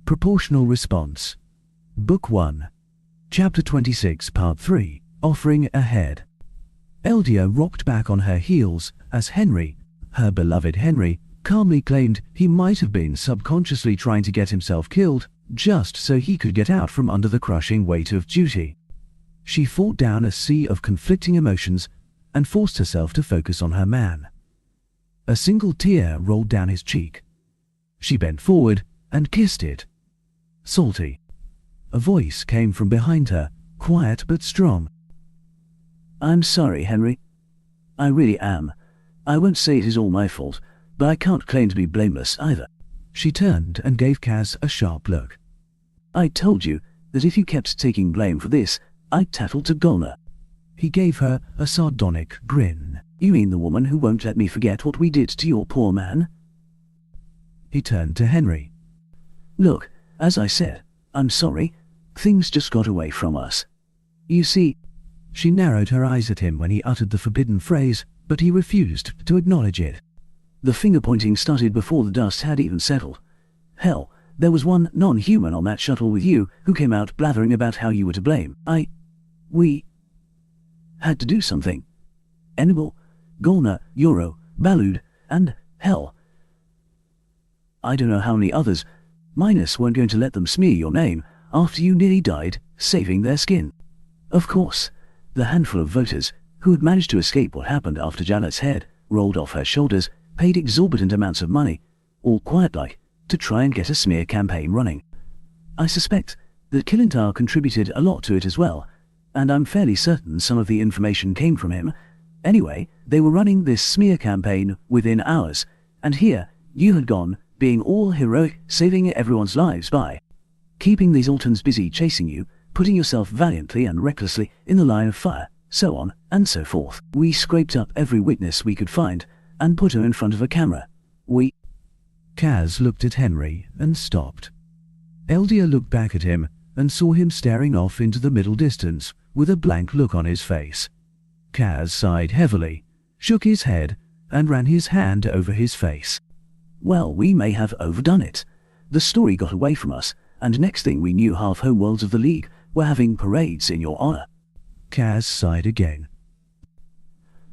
Proportional Response. Book 1. Chapter 26, Part 3, Offering a Head. Eldia rocked back on her heels as Henry, her beloved Henry, calmly claimed he might have been subconsciously trying to get himself killed just so he could get out from under the crushing weight of duty. She fought down a sea of conflicting emotions and forced herself to focus on her man. A single tear rolled down his cheek. She bent forward and kissed it. Salty. A voice came from behind her, quiet but strong. "I'm sorry, Henry. I really am. I won't say it is all my fault, but I can't claim to be blameless either." She turned and gave Kaz a sharp look. "I told you that if you kept taking blame for this, I'd tattle to Golna." He gave her a sardonic grin. "You mean the woman who won't let me forget what we did to your poor man?" He turned to Henry. "Look, as I said, I'm sorry. Things just got away from us. You see..." She narrowed her eyes at him when he uttered the forbidden phrase, but he refused to acknowledge it. "The finger-pointing started before the dust had even settled. Hell, there was one non-human on that shuttle with you who came out blathering about how you were to blame. We had to do something. Enable, Golna, Euro, Balud, and, hell, I don't know how many others. Minus weren't going to let them smear your name after you nearly died, saving their skin. Of course, the handful of voters who had managed to escape what happened after Janet's head rolled off her shoulders paid exorbitant amounts of money, all quiet-like, to try and get a smear campaign running. I suspect that Kilintar contributed a lot to it as well, and I'm fairly certain some of the information came from him. Anyway, they were running this smear campaign within hours, and here you had gone, being all heroic, saving everyone's lives by keeping these Altons busy chasing you, putting yourself valiantly and recklessly in the line of fire, so on and so forth. We scraped up every witness we could find and put her in front of a camera. Kaz looked at Henry and stopped. Eldia looked back at him and saw him staring off into the middle distance with a blank look on his face. Kaz sighed heavily, shook his head, and ran his hand over his face. "Well, we may have overdone it. The story got away from us, and next thing we knew half homeworlds of the League were having parades in your honor." Kaz sighed again.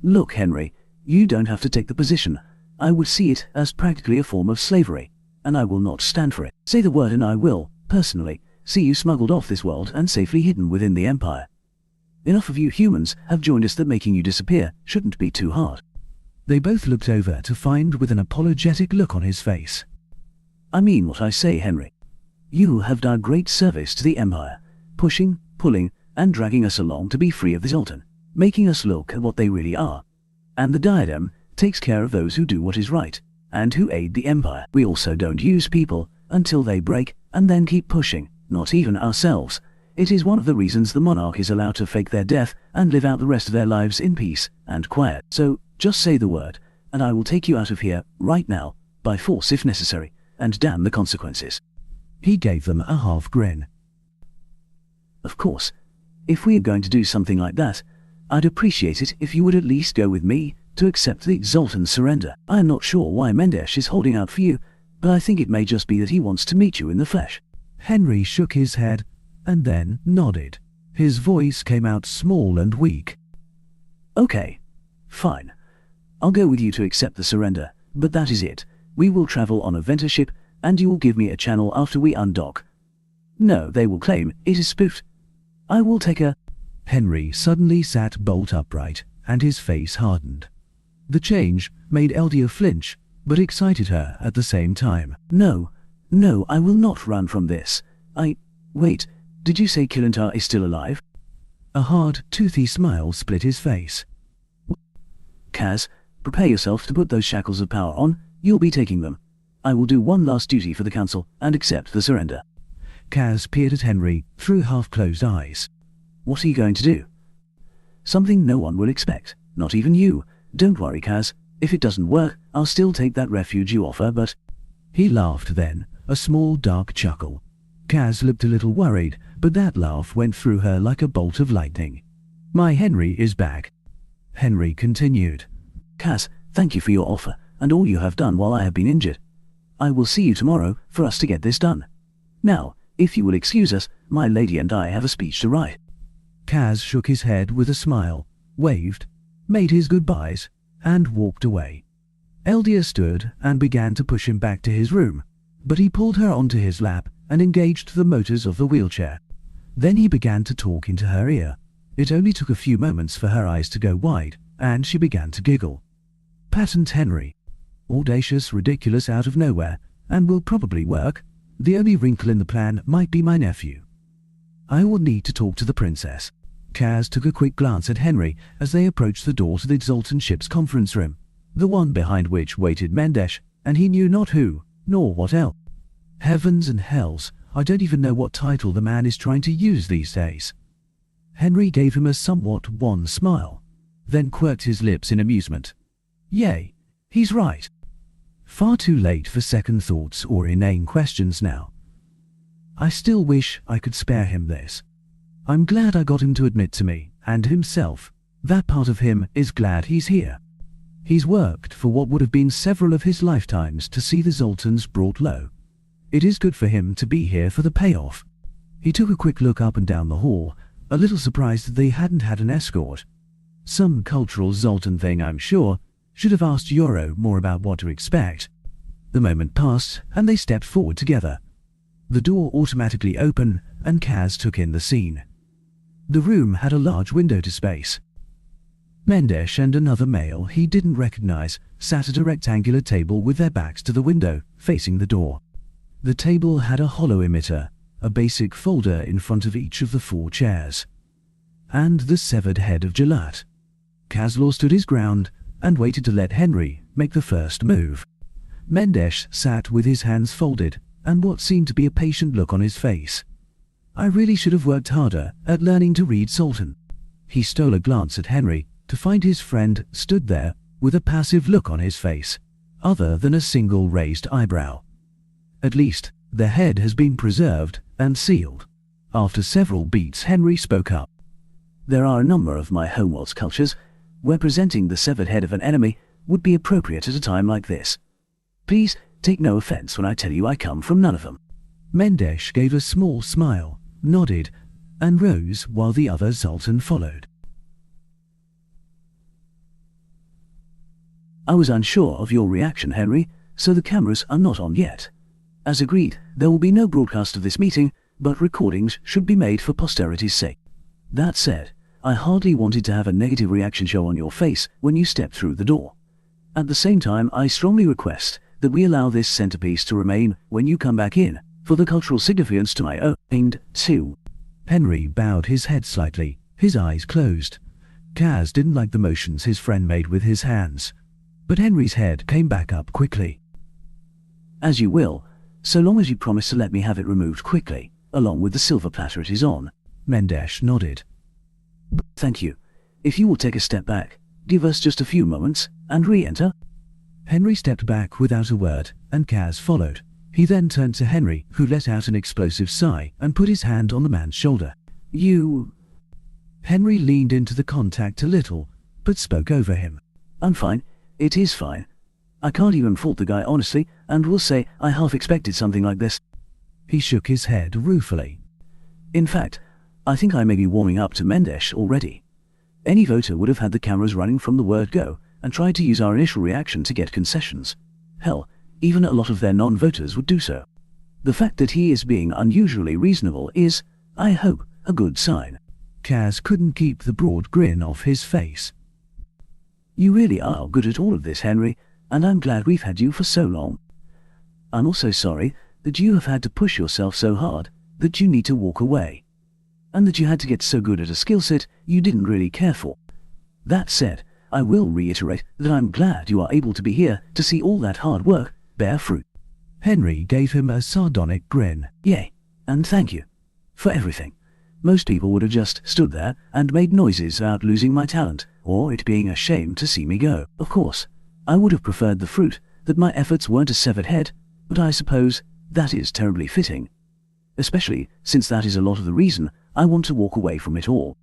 "Look, Henry, you don't have to take the position. I would see it as practically a form of slavery, and I will not stand for it. Say the word and I will, personally, see you smuggled off this world and safely hidden within the Empire. Enough of you humans have joined us that making you disappear shouldn't be too hard." They both looked over to find with an apologetic look on his face. "I mean what I say, Henry. You have done great service to the Empire, pushing, pulling, and dragging us along to be free of this Alton, making us look at what they really are. And the diadem takes care of those who do what is right, and who aid the Empire. We also don't use people until they break, and then keep pushing, not even ourselves. It is one of the reasons the monarch is allowed to fake their death and live out the rest of their lives in peace and quiet. So, just say the word, and I will take you out of here, right now, by force if necessary, and damn the consequences." He gave them a half grin. "Of course, if we are going to do something like that, I'd appreciate it if you would at least go with me to accept the Zoltan surrender. I am not sure why Mendesh is holding out for you, but I think it may just be that he wants to meet you in the flesh." Henry shook his head and then nodded. His voice came out small and weak. "Okay, fine. I'll go with you to accept the surrender, but that is it. We will travel on a Venter ship, and you will give me a channel after we undock. No, they will claim it is spoofed. I will take a..." Henry suddenly sat bolt upright, and his face hardened. The change made Eldia flinch, but excited her at the same time. No, I will not run from this. Wait, did you say Kilintar is still alive?" A hard, toothy smile split his face. "Kaz, prepare yourself to put those shackles of power on. You'll be taking them. I will do one last duty for the Council and accept the surrender." Kaz peered at Henry through half-closed eyes. "What are you going to do?" "Something no one will expect, not even you. Don't worry, Kaz. If it doesn't work, I'll still take that refuge you offer, but..." He laughed then, a small dark chuckle. Kaz looked a little worried, but that laugh went through her like a bolt of lightning. "My Henry is back." Henry continued. "Kaz, thank you for your offer, and all you have done while I have been injured. I will see you tomorrow for us to get this done. Now, if you will excuse us, my lady and I have a speech to write. Kaz shook his head with a smile, waved, made his goodbyes, and walked away. Eldia stood and began to push him back to his room, but he pulled her onto his lap and engaged the motors of the wheelchair. Then he began to talk into her ear. It only took a few moments for her eyes to go wide, and she began to giggle. Patent Henry. Audacious, ridiculous, out of nowhere, and will probably work. The only wrinkle in the plan might be my nephew. I will need to talk to the princess. Kaz took a quick glance at Henry as they approached the door to the Zoltan ship's conference room, the one behind which waited Mendesh, and he knew not who, nor what else. Heavens and hells, I don't even know what title the man is trying to use these days. Henry gave him a somewhat wan smile, then quirked his lips in amusement. Yay, he's right. Far too late for second thoughts or inane questions now. I still wish I could spare him this. I'm glad I got him to admit to me, and himself, that part of him is glad he's here. He's worked for what would have been several of his lifetimes to see the Zoltans brought low. It is good for him to be here for the payoff. He took a quick look up and down the hall, a little surprised that they hadn't had an escort. Some cultural Zoltan thing, I'm sure. Should have asked Yoro more about what to expect. The moment passed, and they stepped forward together. The door automatically opened, and Kaz took in the scene. The room had a large window to space. Mendesh and another male he didn't recognize sat at a rectangular table with their backs to the window, facing the door. The table had a hollow emitter, a basic folder in front of each of the 4 chairs, and the severed head of Jalat. Kazlor stood his ground and waited to let Henry make the first move. Mendesh sat with his hands folded and what seemed to be a patient look on his face. I really should have worked harder at learning to read Zoltan. He stole a glance at Henry to find his friend stood there with a passive look on his face, other than a single raised eyebrow. At least, the head has been preserved and sealed. After several beats, Henry spoke up. There are a number of my homeworld's cultures where presenting the severed head of an enemy would be appropriate at a time like this. Please take no offense when I tell you I come from none of them. Mendesh gave a small smile, nodded, and rose while the other Zoltan followed. I was unsure of your reaction, Henry, so the cameras are not on yet. As agreed, there will be no broadcast of this meeting, but recordings should be made for posterity's sake. That said, I hardly wanted to have a negative reaction show on your face when you stepped through the door. At the same time, I strongly request that we allow this centerpiece to remain when you come back in, for the cultural significance to my own and too. Henry bowed his head slightly, his eyes closed. Kaz didn't like the motions his friend made with his hands, but Henry's head came back up quickly. As you will, so long as you promise to let me have it removed quickly, along with the silver platter it is on. Mendesh nodded. Thank you. If you will take a step back, give us just a few moments, and re-enter. Henry stepped back without a word, and Kaz followed. He then turned to Henry, who let out an explosive sigh and put his hand on the man's shoulder. You... Henry leaned into the contact a little, but spoke over him. I'm fine. It is fine. I can't even fault the guy honestly, and will say I half expected something like this. He shook his head ruefully. In fact, I think I may be warming up to Mendesh already. Any voter would have had the cameras running from the word go, and tried to use our initial reaction to get concessions. Hell, even a lot of their non-voters would do so. The fact that he is being unusually reasonable is, I hope, a good sign. Kaz couldn't keep the broad grin off his face. You really are good at all of this, Henry, and I'm glad we've had you for so long. I'm also sorry that you have had to push yourself so hard that you need to walk away, and that you had to get so good at a skill set you didn't really care for. That said, I will reiterate that I'm glad you are able to be here to see all that hard work bear fruit. Henry gave him a sardonic grin. Yay, and thank you for everything. Most people would have just stood there and made noises about losing my talent, or it being a shame to see me go. Of course, I would have preferred the fruit that my efforts weren't a severed head, but I suppose that is terribly fitting. Especially since that is a lot of the reason I want to walk away from it all.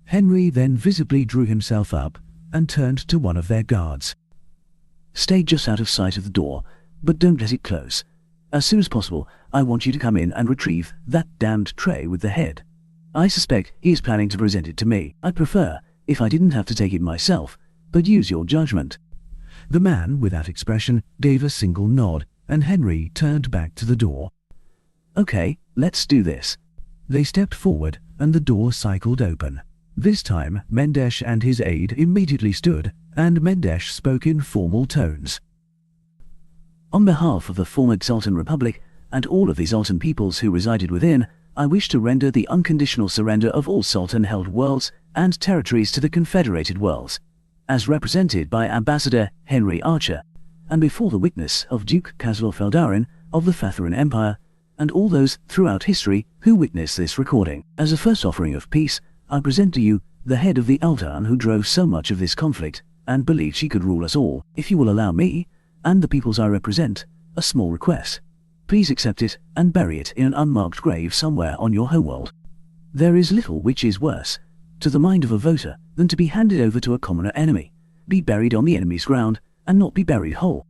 Henry then visibly drew himself up and turned to one of their guards. Stay just out of sight of the door, but don't let it close. As soon as possible, I want you to come in and retrieve that damned tray with the head. I suspect he is planning to present it to me. I'd prefer if I didn't have to take it myself, but use your judgment." The man, without expression, gave a single nod, and Henry turned back to the door. "Okay, let's do this." They stepped forward, and the door cycled open. This time, Mendesh and his aide immediately stood, and Mendesh spoke in formal tones. "On behalf of the former Zoltan Republic, and all of the Zoltan peoples who resided within, I wish to render the unconditional surrender of all Zoltan-held worlds and territories to the Confederated Worlds, as represented by Ambassador Henry Archer, and before the witness of Duke Caslor Feldarin of the Fatharan Empire, and all those throughout history who witness this recording. As a first offering of peace, I present to you the head of the Altan who drove so much of this conflict, and believed she could rule us all. If you will allow me, and the peoples I represent, a small request. Please accept it and bury it in an unmarked grave somewhere on your homeworld. There is little which is worse, to the mind of a voter, than to be handed over to a commoner enemy, be buried on the enemy's ground, and not be buried whole.